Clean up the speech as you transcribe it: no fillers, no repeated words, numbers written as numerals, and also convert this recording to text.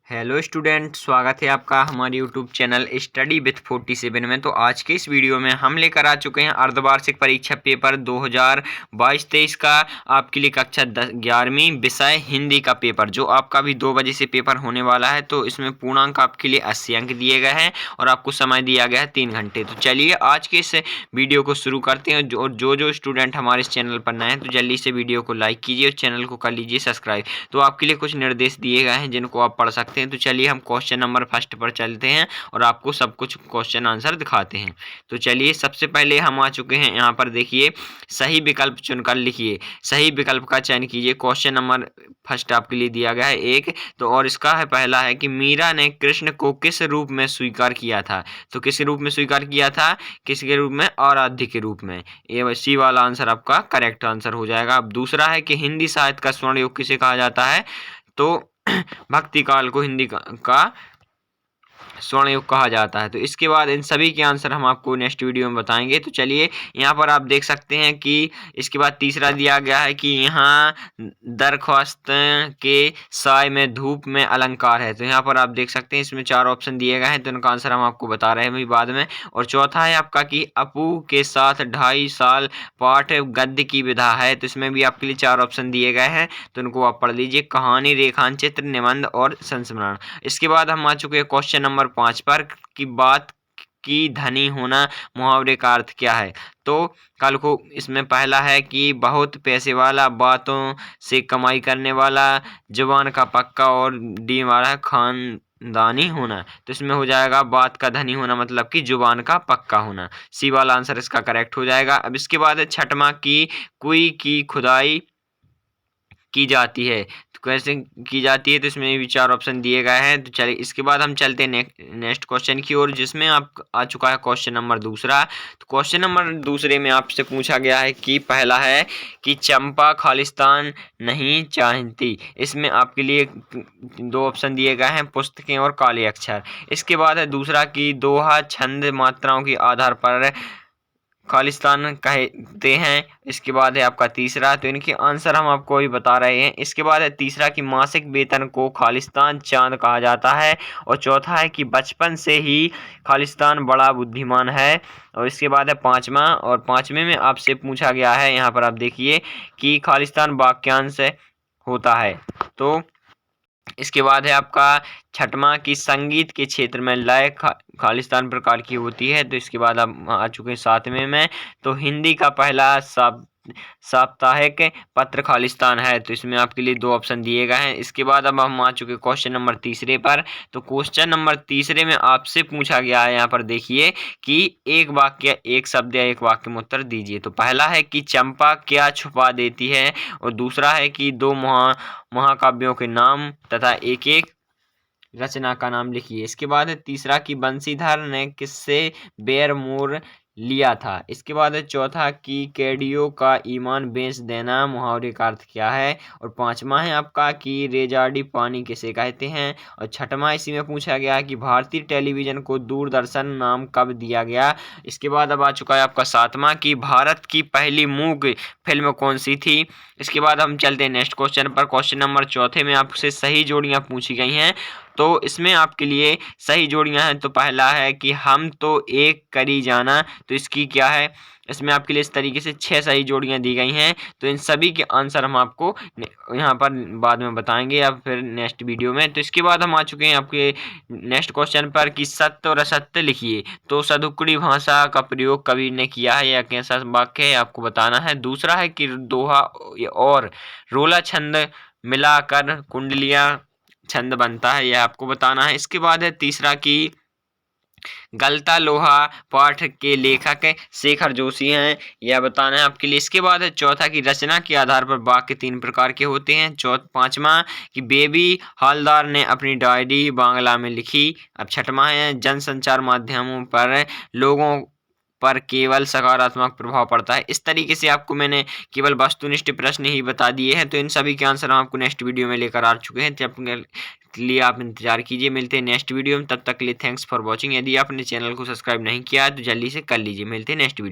Hello student, स्वागत है आपका हमारे यूट्यूब चैनल स्टडी विथ 47 में। तो आज के इस वीडियो में हम लेकर आ चुके हैं अर्धवार्षिक परीक्षा पेपर 2022-23 का आपके लिए कक्षा 11वीं विषय हिंदी का पेपर, जो आपका भी 2 बजे से पेपर होने वाला है। तो इसमें पूर्णांक आपके लिए 80 अंक दिए गए हैं और आपको समय दिया गया है 3 घंटे। तो चलिए आज के इस वीडियो को शुरू करते हैं। जो स्टूडेंट हमारे इस चैनल पर नए हैं तो जल्दी से वीडियो को लाइक कीजिए और चैनल को कर लीजिए सब्सक्राइब। तो आपके लिए कुछ निर्देश दिए गए हैं जिनको आप पढ़ सकते हैं। तो चलिए हम क्वेश्चन नंबर फर्स्ट पर चलते हैं और आपको सब कुछ क्वेश्चन आंसर दिखाते हैं। तो चलिए सबसे पहले हम आ चुके हैं यहाँ पर। देखिए, सही विकल्प चुनकर लिखिए, सही विकल्प का चयन कीजिए। क्वेश्चन नंबर फर्स्ट आपके लिए दिया गया है 1। तो और इसका है पहला है कि मीरा ने कृष्ण को किस रूप में स्वीकार किया था। तो किस रूप में स्वीकार किया था, किसके रूप में, आराध्य के रूप में। ये सी वाला आंसर आपका करेक्ट आंसर हो जाएगा। अब दूसरा है कि हिंदी साहित्य का स्वर्ण युग किसे कहा जाता है। तो भक्ति काल को हिंदी का स्वर्ण युग कहा जाता है। तो इसके बाद इन सभी के आंसर हम आपको नेक्स्ट वीडियो में बताएंगे। तो चलिए यहाँ पर आप देख सकते हैं कि इसके बाद तीसरा दिया गया है कि यहाँ दरख्वास्त के साय में धूप में अलंकार है। तो यहाँ पर आप देख सकते हैं इसमें 4 ऑप्शन दिए गए हैं, तो इनका आंसर हम आपको बता रहे हैं बाद में। और चौथा है आपका कि अपू के साथ 2.5 साल पाठ गद्य की विधा है। तो इसमें भी आपके लिए 4 ऑप्शन दिए गए हैं, तो इनको आप पढ़ लीजिए। कहानी, रेखांचित्र, निबंध और संस्मरण। इसके बाद हम आ चुके हैं क्वेश्चन नंबर 5 पर कि बात की धनी होना मुहावरे का अर्थ क्या है। तो कल को इसमें पहला है कि बहुत पैसे वाला, बातों से कमाई करने वाला, जुबान का पक्का, और डी वाला है खानदानी होना। तो इसमें हो जाएगा बात का धनी होना, मतलब कि जुबान का पक्का होना। सी वाला आंसर इसका करेक्ट हो जाएगा। अब इसके बाद है छठवां की कुई की खुदाई की जाती है। तो कैसे की जाती है, तो इसमें भी 4 ऑप्शन दिए गए हैं। तो चलिए इसके बाद हम चलते हैं नेक्स्ट क्वेश्चन की ओर, जिसमें आप आ चुका है क्वेश्चन नंबर दूसरा। तो क्वेश्चन नंबर दूसरे में आपसे पूछा गया है कि पहला है कि चंपा खालिस्तान नहीं चाहती। इसमें आपके लिए 2 ऑप्शन दिए गए हैं, पुस्तकें और काले अक्षर। इसके बाद है दूसरा कि दोहा छंद मात्राओं के आधार पर खालिस्तान कहते हैं। इसके बाद है आपका तीसरा, तो इनके आंसर हम आपको अभी बता रहे हैं। इसके बाद है तीसरा कि मासिक वेतन को खालिस्तान चांद कहा जाता है। और चौथा है कि बचपन से ही खालिस्तान बड़ा बुद्धिमान है। और इसके बाद है पांचवा, और पांचवे में आपसे पूछा गया है, यहाँ पर आप देखिए कि खालिस्तान वाक्यांश होता है। तो इसके बाद है आपका छठवां की संगीत के क्षेत्र में लय खालिस्तान प्रकार की होती है। तो इसके बाद आप आ चुके हैं 7वें में। तो हिंदी का पहला साप्ताहिक पत्र खालिस्तान है। तो इसमें आपके लिए 2 ऑप्शन दिए गए हैं। इसके बाद अब हम आ चुके क्वेश्चन नंबर तीसरे पर। तो क्वेश्चन नंबर तीसरे में आपसे पूछा गया है, यहाँ पर देखिए कि एक वाक्य, एक शब्द या एक वाक्य में उत्तर दीजिए। तो पहला है कि चंपा क्या छुपा देती है, और दूसरा है कि 2 महाकाव्यों के नाम तथा एक एक रचना का नाम लिखिए। इसके बाद है तीसरा कि बंशीधर ने किससे बैर मोल लिया था। इसके बाद है चौथा कि कैडियो का ईमान बेच देना मुहावरे का अर्थ क्या है। और पांचवा है आपका कि रेजाड़ी पानी किसे कहते हैं। और छठवां इसी में पूछा गया कि भारतीय टेलीविजन को दूरदर्शन नाम कब दिया गया। इसके बाद अब आ चुका है आपका 7वां कि भारत की पहली मूक फिल्म कौन सी थी। इसके बाद हम चलते हैं नेक्स्ट क्वेश्चन पर। क्वेश्चन नंबर चौथे में आपसे सही जोड़ियां पूछी गई हैं। तो इसमें आपके लिए सही जोड़ियां हैं। तो पहला है कि हम तो एक करी जाना। तो इसकी क्या है, इसमें आपके लिए इस तरीके से 6 सही जोड़ियां दी गई हैं। तो इन सभी के आंसर हम आपको यहाँ पर बाद में बताएंगे या फिर नेक्स्ट वीडियो में। तो इसके बाद हम आ चुके हैं आपके नेक्स्ट क्वेश्चन पर कि सत्य और असत्य लिखिए। तो सदुक्कड़ी भाषा का प्रयोग कवि ने किया है या कैसा वाक्य है, आपको बताना है। दूसरा है कि दोहा और रोला छंद मिलाकर कुंडलियां छंद बनता है, यह आपको बताना है। इसके बाद है तीसरा कि गलता लोहा पाठ के लेखक शेखर जोशी हैं, यह बताना है आपके लिए। इसके बाद है चौथा की रचना के आधार पर वाक्य 3 प्रकार के होते हैं। पांचवा कि बेबी हवलदार ने अपनी डायरी बांग्ला में लिखी। अब छठवां है जनसंचार माध्यमों पर लोगों पर केवल सकारात्मक प्रभाव पड़ता है। इस तरीके से आपको मैंने केवल वस्तुनिष्ठ प्रश्न ही बता दिए हैं। तो इन सभी के आंसर हम आपको नेक्स्ट वीडियो में लेकर आ चुके हैं। तब के लिए आप इंतजार कीजिए, मिलते हैं नेक्स्ट वीडियो में। तब तक के लिए थैंक्स फॉर वॉचिंग। यदि आपने चैनल को सब्सक्राइब नहीं किया है तो जल्दी से कर लीजिए। मिलते हैं नेक्स्ट वीडियो।